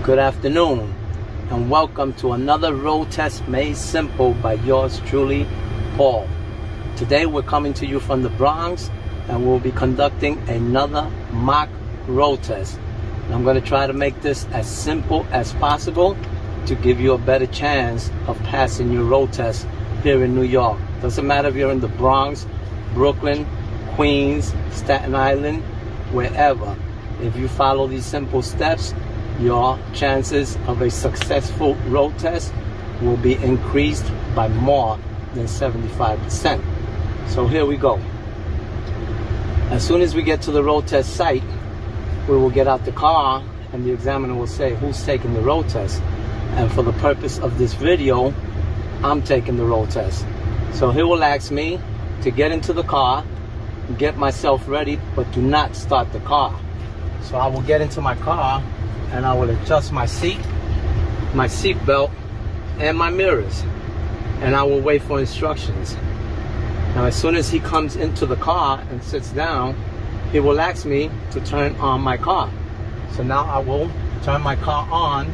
Good afternoon, and welcome to another road test made simple by yours truly, Paul. Today we're coming to you from the Bronx, and we'll be conducting another mock road test. And I'm going to try to make this as simple as possible to give you a better chance of passing your road test here in New York. Doesn't matter if you're in the Bronx, Brooklyn, Queens, Staten Island, wherever. If you follow these simple steps, your chances of a successful road test will be increased by more than 75%. So here we go. As soon as we get to the road test site, we will get out the car and the examiner will say who's taking the road test. And for the purpose of this video, I'm taking the road test. So he will ask me to get into the car, get myself ready, but do not start the car. So I will get into my car and I will adjust my seat belt, and my mirrors. And I will wait for instructions. Now as soon as he comes into the car and sits down, he will ask me to turn on my car. So now I will turn my car on,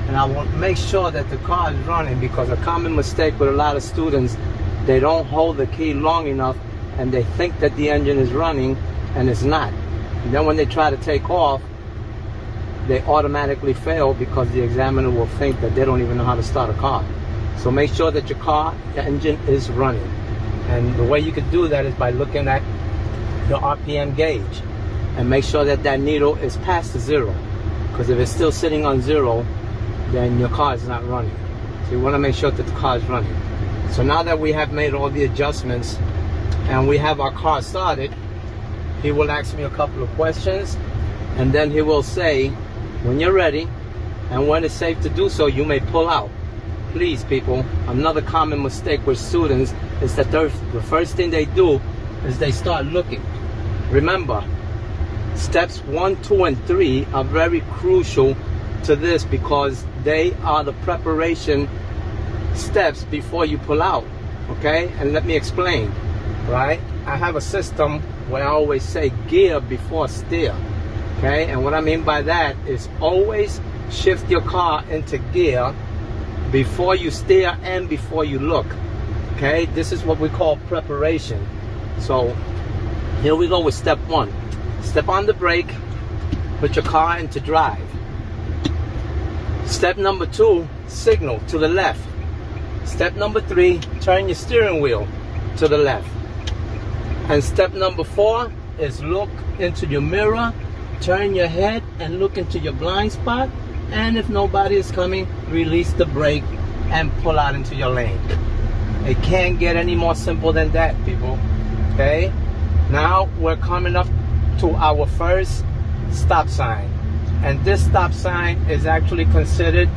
and I will make sure that the car is running, because a common mistake with a lot of students, they don't hold the key long enough and they think that the engine is running and it's not. And then when they try to take off, they automatically fail because the examiner will think that they don't even know how to start a car. So make sure that your engine is running. And the way you can do that is by looking at your RPM gauge and make sure that that needle is past the zero. Because if it's still sitting on zero, then your car is not running. So you want to make sure that the car is running. So now that we have made all the adjustments and we have our car started, he will ask me a couple of questions, and then he will say, when you're ready and when it's safe to do so, you may pull out. Please, people, another common mistake with students is that the first thing they do is they start looking. Remember, steps 1, 2, and 3 are very crucial to this because they are the preparation steps before you pull out. Okay? And let me explain. Right? I have a system where I always say gear before steer. Okay, and what I mean by that is always shift your car into gear before you steer and before you look. Okay, this is what we call preparation. So here we go with step 1. Step on the brake, put your car into drive. Step number 2, signal to the left. Step number 3, turn your steering wheel to the left. And step number 4 is look into your mirror, turn your head and look into your blind spot, and if nobody is coming, release the brake and pull out into your lane. It can't get any more simple than that, people. Okay, now we're coming up to our first stop sign, and this stop sign is actually considered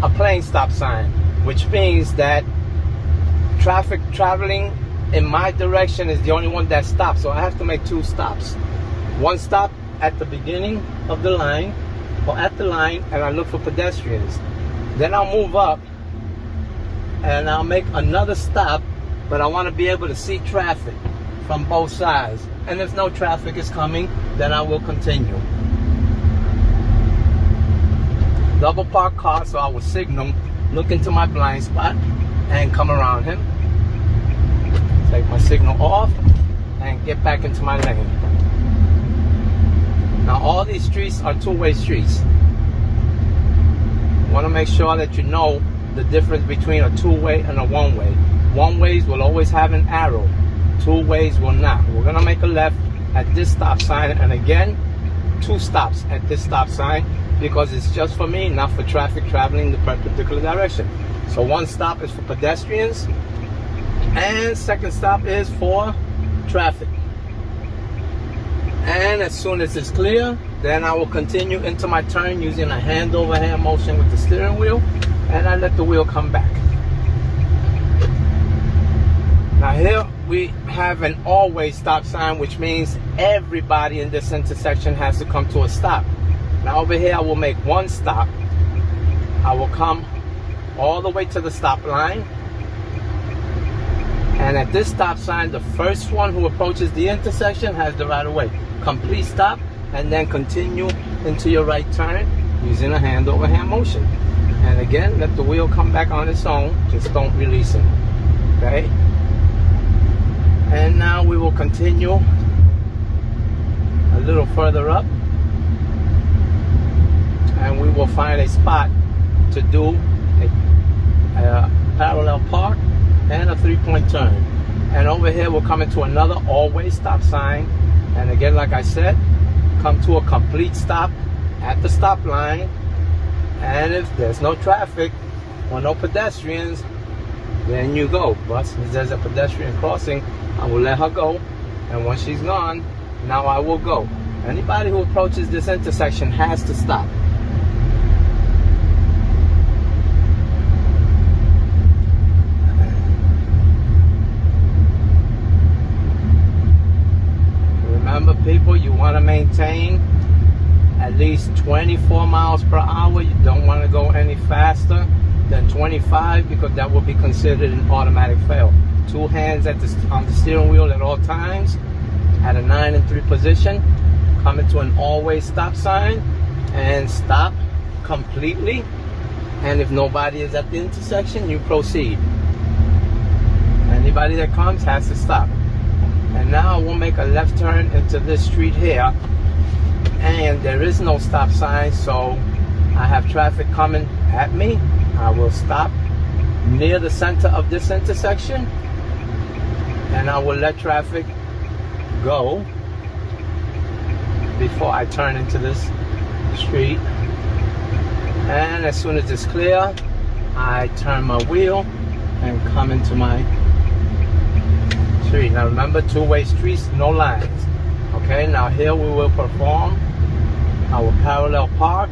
a plain stop sign, which means that traffic traveling in my direction is the only one that stops. So I have to make 2 stops. One stop at the beginning of the line, or at the line, and I look for pedestrians. Then I'll move up and I'll make another stop, but I want to be able to see traffic from both sides. And if no traffic is coming, then I will continue. Double park car, so I will signal, look into my blind spot, and come around him. Take my signal off and get back into my lane. Now all these streets are 2-way streets. You want to make sure that you know the difference between a 2-way and a 1-way. 1-ways will always have an arrow. 2-ways will not. We're going to make a left at this stop sign, and again 2 stops at this stop sign, because it's just for me, not for traffic traveling the perpendicular direction. So 1 stop is for pedestrians, and 2nd stop is for traffic. And as soon as it's clear, then I will continue into my turn using a hand-over-hand motion with the steering wheel, and I let the wheel come back. Now here we have an always stop sign, which means everybody in this intersection has to come to a stop. Now over here I will make 1 stop. I will come all the way to the stop line. And at this stop sign, the first one who approaches the intersection has the right of way. Complete stop, and then continue into your right turn using a hand-over-hand motion. And again, let the wheel come back on its own. Just don't release it. Okay? And now we will continue a little further up. And we will find a spot to do a parallel park and a 3-point turn. And over here we're coming to another always stop sign. And again, like I said, come to a complete stop at the stop line. And if there's no traffic or no pedestrians, then you go. But since there's a pedestrian crossing, I will let her go. And once she's gone, now I will go. Anybody who approaches this intersection has to stop. Remember, people, you want to maintain at least 24 miles per hour. You don't want to go any faster than 25 because that will be considered an automatic fail. 2 hands on the steering wheel at all times at a 9 and 3 position. Come into an always stop sign and stop completely. And if nobody is at the intersection, you proceed. Anybody that comes has to stop. And now we'll make a left turn into this street here. And there is no stop sign, so I have traffic coming at me. I will stop near the center of this intersection. And I will let traffic go before I turn into this street. And as soon as it's clear, I turn my wheel and come into my street. Now remember, 2-way streets, no lines. Okay, now here we will perform our parallel park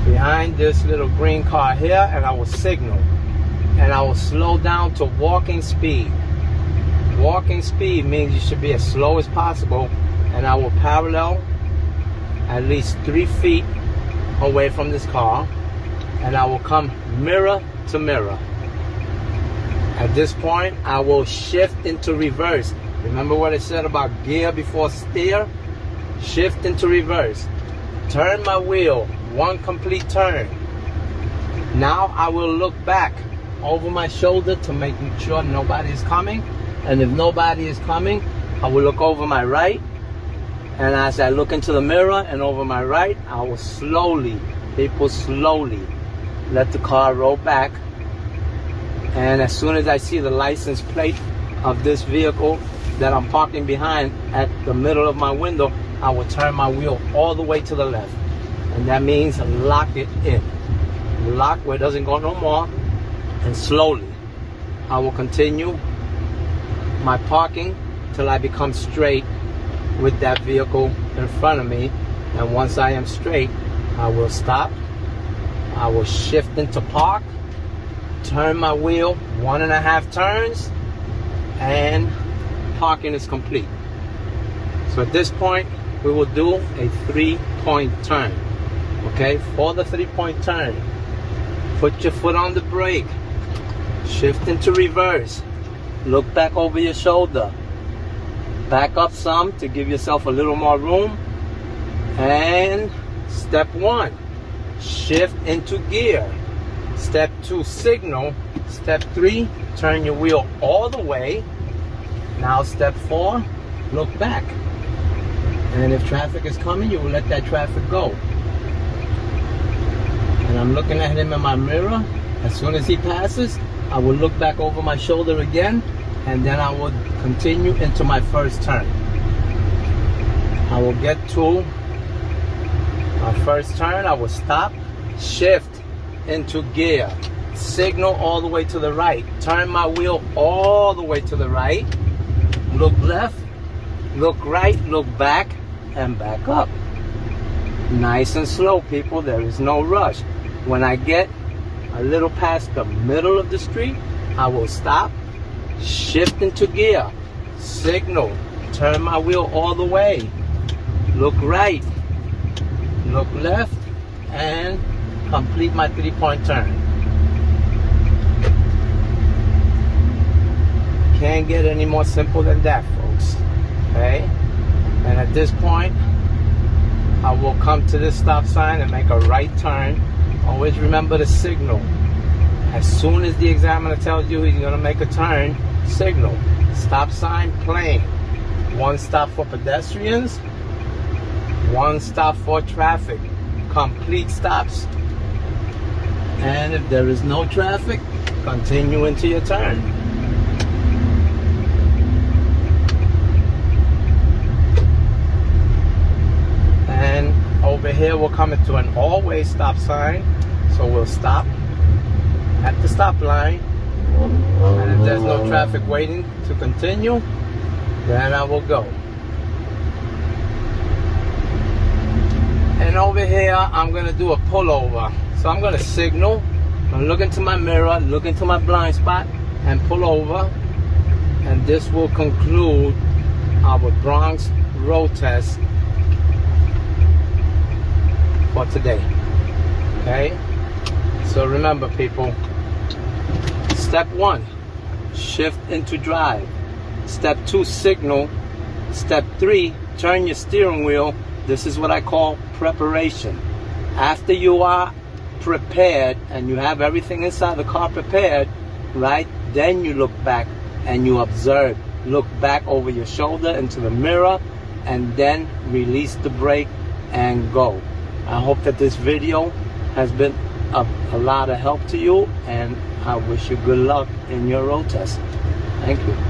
behind this little green car here, and I will signal. And I will slow down to walking speed. Walking speed means you should be as slow as possible. And I will parallel at least 3 feet away from this car. And I will come mirror to mirror. At this point, I will shift into reverse. Remember what I said about gear before steer? Shift into reverse. Turn my wheel, 1 complete turn. Now I will look back over my shoulder to make sure nobody is coming. And if nobody is coming, I will look over my right. And as I look into the mirror and over my right, I will slowly, people, slowly let the car roll back. And as soon as I see the license plate of this vehicle that I'm parking behind at the middle of my window, I will turn my wheel all the way to the left. And that means lock it in. Lock where it doesn't go no more. And slowly, I will continue my parking till I become straight with that vehicle in front of me. And once I am straight, I will stop. I will shift into park, turn my wheel 1.5 turns, and parking is complete. So at this point, we will do a 3-point turn. Okay, for the 3-point turn, put your foot on the brake, shift into reverse, look back over your shoulder, back up some to give yourself a little more room, and step 1, shift into gear. Step 2, signal. Step 3, turn your wheel all the way. Now step 4, look back. And if traffic is coming, you will let that traffic go. And I'm looking at him in my mirror. As soon as he passes, I will look back over my shoulder again, and then I will continue into my first turn. I will get to my first turn. I will stop, shift into gear, signal all the way to the right, turn my wheel all the way to the right, look left, look right, look back, and back up. Nice and slow, people. There is no rush. When I get a little past the middle of the street, I will stop, shift into gear, signal, turn my wheel all the way, look right, look left, and complete my 3-point turn. Can't get any more simple than that, folks. Okay? And at this point, I will come to this stop sign and make a right turn. Always remember the signal. As soon as the examiner tells you he's going to make a turn, signal. Stop sign plain. One stop for pedestrians, one stop for traffic. Complete stops. And if there is no traffic, continue into your turn. And over here we're coming to an all-way stop sign. So we'll stop at the stop line. And if there's no traffic waiting to continue, then I will go. And over here, I'm going to do a pullover. So I'm going to signal. I'm going to look into my mirror, look into my blind spot, and pull over. And this will conclude our Bronx road test for today. Okay? So remember, people. Step 1, shift into drive. Step 2, signal. Step 3, turn your steering wheel. This is what I call preparation. After you are prepared and you have everything inside the car prepared, right, then you look back and you observe. Look back over your shoulder into the mirror and then release the brake and go. I hope that this video has been a lot of help to you, and I wish you good luck in your road test. Thank you.